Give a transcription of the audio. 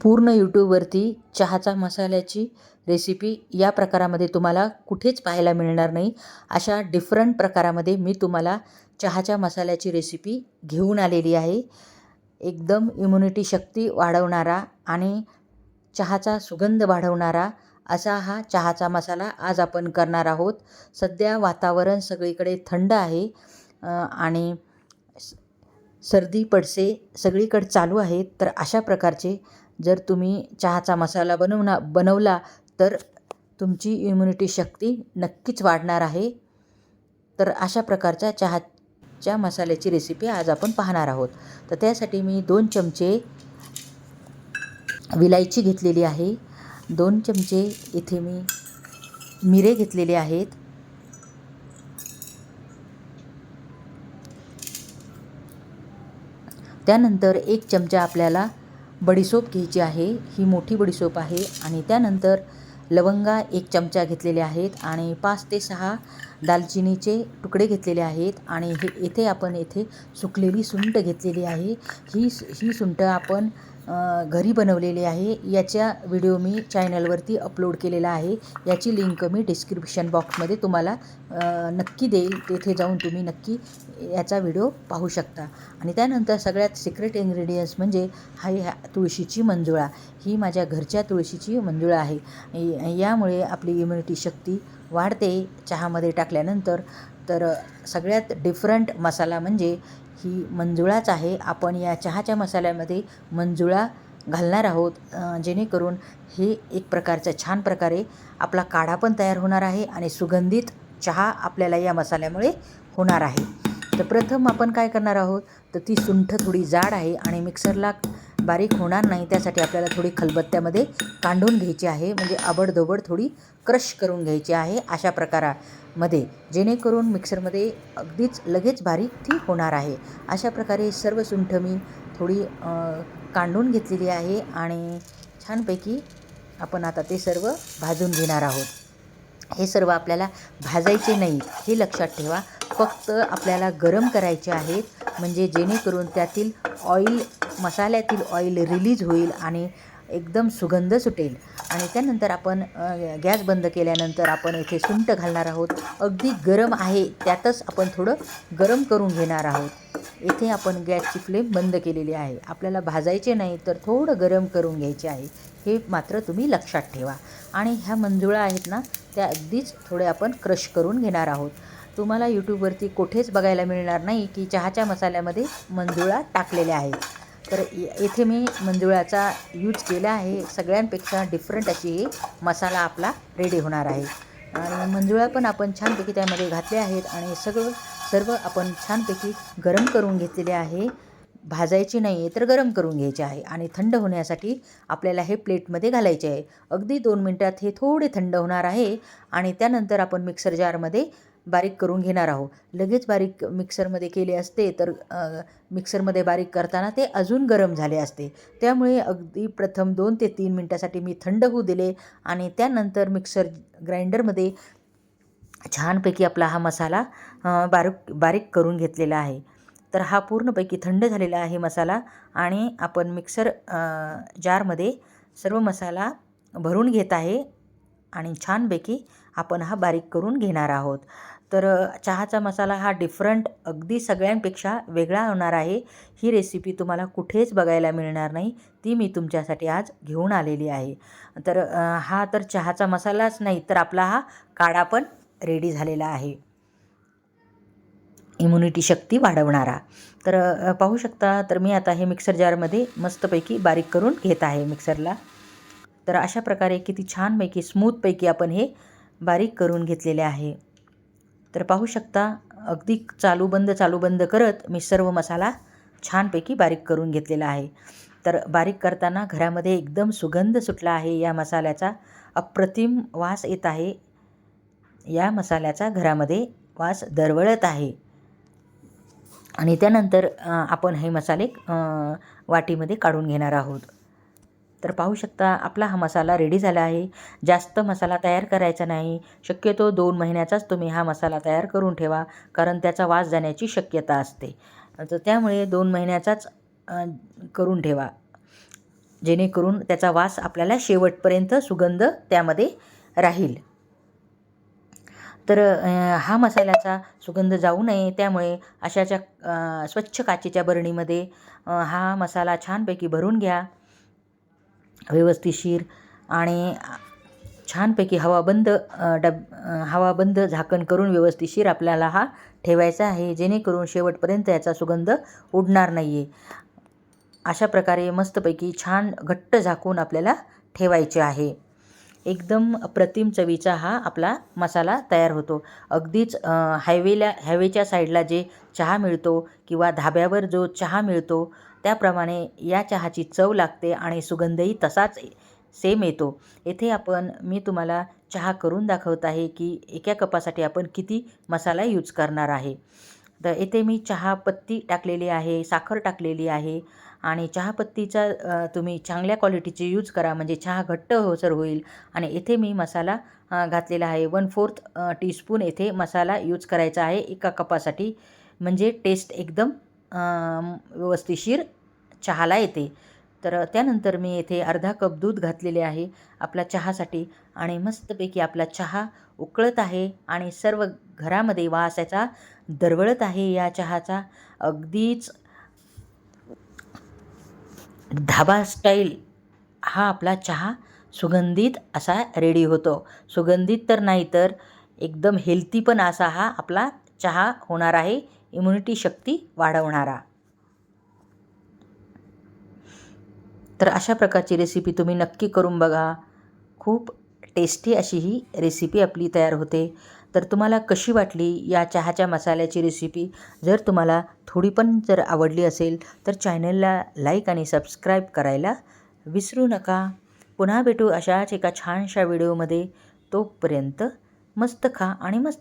पूर्ण यूट्यूबवरती चहाचा मसाल्याची रेसिपी या प्रकारामध्ये तुम्हाला कुठेच पाहायला मिळणार नाही. अशा डिफरंट प्रकारामध्ये मी तुम्हाला चहाच्या मसाल्याची रेसिपी घेऊन आलेली आहे. एकदम इम्युनिटी शक्ती वाढवणारा आणि चहाचा सुगंध वाढवणारा असा हा चहाचा मसाला आज आपण करणार आहोत. सध्या वातावरण सगळीकडे थंड आहे आणि सर्दी पडसे सगळीकडे चालू आहेत. तर अशा प्रकारचे जर तुम्ही चहाचा मसाला बनवला तर तुमची इम्युनिटी शक्ती नक्कीच वाढणार आहे. तर अशा प्रकारच्या चहाच्या मसाल्याची रेसिपी आज आपण पाहणार आहोत. तर त्यासाठी मी 2 चमचे विलायची घेतलेली आहे. 2 चमचे इथे मी मिरे घेतलेले आहेत. त्यानंतर 1 चमचा आपल्याला बडीशोप घ्यायची आहे. ही मोठी बडीशोप आहे. आणि त्यानंतर लवंगा 1 चमचा घेतलेले आहेत आणि 5 ते 6 दालचिनीचे तुकडे घेतलेले आहेत. आणि इथे आपण सुकलेली सुंठ घेतलेली आहे. ही सुंठ आपण घरी बनवलेली आहे. याचा व्हिडिओ मी चॅनलवरती अपलोड केलेला आहे. याची लिंक मी डिस्क्रिप्शन बॉक्समध्ये तुम्हाला नक्की देईल. तेथे जाऊन तुम्ही नक्की याचा व्हिडिओ पाहू शकता. आणि त्यानंतर सगळ्यात सिक्रेट इन्ग्रेडियंट्स म्हणजे तुळशीची मंजुळा. ही माझ्या घरच्या तुळशीची मंजुळा आहे. यामुळे आपली इम्युनिटी शक्ती वाढते चहामध्ये टाकल्यानंतर. तर सगळ्यात डिफरंट मसाला म्हणजे ही मंजुळाच आहे. आपण या चहाच्या मसाल्यामध्ये मंजुळा घालणार आहोत, जेणेकरून हे एक प्रकारचा छान प्रकारे आपला काढा पण तयार होणार आहे आणि सुगंधित चहा आपल्याला या मसाल्यामुळे होणार आहे. तर प्रथम आपण काय करणार आहोत, तर ती सुंठ थोडी जाड आहे आणि मिक्सरला बारीक होणार नाही. त्यासाठी आपल्याला थोडी खलबत्त्यामध्ये कांडून घ्यायची आहे, म्हणजे आबडधोबड थोडी क्रश करून घ्यायची आहे अशा प्रकारामध्ये, जेणेकरून मिक्सरमध्ये अगदीच लगेच बारीक ती होणार आहे. अशा प्रकारे सर्व सुंठ मी थोडी कांडून घेतलेली आहे आणि छानपैकी आपण आता ते सर्व भाजून घेणार आहोत. हे सर्व आपल्याला भाजायचे नाहीत, हे लक्षात ठेवा. फक्त आपल्याला गरम करायचे आहेत, म्हणजे जेणेकरून त्यातील ऑइल, मसाल्यातील ऑइल रिलीज होईल आणि एकदम सुगंध सुटेल. आणि त्यानंतर आपण गॅस बंद केल्यानंतर आपण इथे सुंठ घालणार आहोत. अगदी गरम आहे, त्यातच आपण थोडं गरम करून घेणार आहोत. इथे आपण गॅसची फ्लेम बंद केलेली आहे. आपल्याला भाजायचे नाही, तर थोडं गरम करून घ्यायचे आहे, हे मात्र तुम्ही लक्षात ठेवा. आणि ह्या मंजुळा आहेत ना, त्या अगदीच थोडे आपण क्रश करून घेणार आहोत. तुम्हाला यूट्यूबवरती कुठेच बघायला मिळणार नाही की चहाच्या मसाल्यामध्ये मंजुळा टाकलेल्या आहेत. तर येथे मी मंजुळाचा यूज केला आहे. सगळ्यांपेक्षा डिफरंट अशी ही मसाला आपला रेडी होणार आहे. आणि मंजुळा पण आपण छानपैकी त्यामध्ये घातले आहेत आणि सर्व आपण छानपैकी गरम करून घेतलेले आहे. भाजायची नाही आहे, तर गरम करून घ्यायचे आहे. आणि थंड होण्यासाठी आपल्याला हे प्लेटमध्ये घालायचे आहे. अगदी 2 मिनटात हे थोडे थंड होणार आहे. आणि त्यानंतर आपण मिक्सर जारमध्ये बारीक करून घेणार आहोत. लगेच बारीक मिक्सरमध्ये केले असते तर मिक्सरमध्ये बारीक करताना ते अजून गरम झाले असते. त्यामुळे अगदी प्रथम 2 ते 3 मिनटासाठी मी थंड होऊ दिले आणि त्यानंतर मिक्सर ग्राइंडरमध्ये छानपैकी आपला हा मसाला बारीक करून घेतलेला आहे. तर हा पूर्णपैकी थंड झालेला आहे मसाला. आणि आपण मिक्सर जारमध्ये सर्व मसाला भरून घेत आहे आणि छानपैकी आपण हा बारीक करून घेणार आहोत. तर चहाचा मसाला हा डिफरंट, अगदी सगळ्यांपेक्षा वेगळा होणार आहे. ही रेसिपी तुम्हाला कुठेच बघायला मिळणार नाही, ती मी तुमच्यासाठी आज घेऊन आलेली आहे. तर हा तर चहाचा मसालाच नाही, तर आपला हा काढा पण रेडी झालेला आहे, इम्युनिटी शक्ती वाढवणारा. तर पाहू शकता, तर मी आता हे मिक्सर जारमध्ये मस्तपैकी बारीक करून घेत आहे मिक्सरला. तर अशा प्रकारे किती छानपैकी स्मूथपैकी आपण हे बारीक करून घेतलेले आहे. तर पाहू शकता, अगदी चालू बंद करत मी सर्व मसाला छानपैकी बारीक करून घेतलेला आहे. तर बारीक करताना घरामध्ये एकदम सुगंध सुटला आहे या मसाल्याचा. अप्रतिम वास येत आहे. या मसाल्याचा घरामध्ये वास दरवळत आहे. आणि त्यानंतर आपण हे मसाले वाटीमध्ये काढून घेणार आहोत. तर पाहू शकता, आपला हा मसाला रेडी झाला आहे. जास्त मसाला तयार करायचा नाही. शक्यतो 2 महिन्याचाच तुम्ही हा मसाला तयार करून ठेवा, कारण त्याचा वास जाण्याची शक्यता असते. तर त्यामुळे 2 महिन्याचाच करून ठेवा. जेणेकरून त्याचा वास आपल्याला शेवटपर्यंत सुगंध त्यामध्ये राहील. तर हा मसाल्याचा सुगंध जाऊ नये त्यामुळे अशाच्या स्वच्छ काचेच्या बरणीमध्ये हा मसाला छानपैकी भरून घ्या व्यवस्थितशीर आणि छानपैकी हवाबंद झाकण करून व्यवस्थितशीर आपल्याला हा ठेवायचा आहे, जेणेकरून शेवटपर्यंत याचा सुगंध उडणार नाही आहे. अशा प्रकारे मस्तपैकी छान घट्ट झाकून आपल्याला ठेवायचे आहे. एकदम अप्रतिम चवीचा हा आपला मसाला तयार होतो. अगदीच हायवेच्या साईडला जे चहा मिळतो किंवा धाब्यावर जो चहा मिळतो त्याप्रमाणे या चहाची चव लागते आणि सुगंधही तसाच सेम येतो. येथे मी तुम्हाला चहा करून दाखवत आहे की एका कपासाठी आपण किती मसाला यूज करणार आहे. तर येथे मी चहापत्ती टाकलेली आहे, साखर टाकलेली आहे आणि चहापत्तीचा तुम्ही चांगल्या क्वालिटीची यूज करा म्हणजे चहा घट्ट होसर होईल. आणि येथे मी मसाला घातलेला आहे 1/4 टीस्पून येथे मसाला यूज करायचा आहे एका कपासाठी, म्हणजे टेस्ट एकदम व्यवस्थितशीर चहाला येते. तर त्यानंतर मी येथे अर्धा कप दूध घातलेले आहे आपल्या चहासाठी आणि मस्तपैकी आपला चहा उकळत आहे आणि सर्व घरामध्ये वास याचा दरवळत आहे या चहाचा. अगदीच धाबा स्टाईल हा आपला चहा सुगंधित असा रेडी होतो. सुगंधित तर नाही तर एकदम हेल्थी पण असा हा आपला चहा होणार आहे, इम्युनिटी शक्ती वाढवणारा. तर अशा प्रकारची रेसिपी तुम्ही नक्की करून बघा. खूप टेस्टी अशी ही रेसिपी आपली तयार होते. तर तुम्हाला कशी वाटली या चहाच्या मसाल्याची रेसिपी? जर तुम्हाला थोडी पण जर आवडली असेल तर चॅनलला लाईक आणि सबस्क्राईब करायला विसरू नका. पुन्हा भेटू अशाच एका छानशा व्हिडिओमध्ये. तोपर्यंत मस्त खा आणि मस्त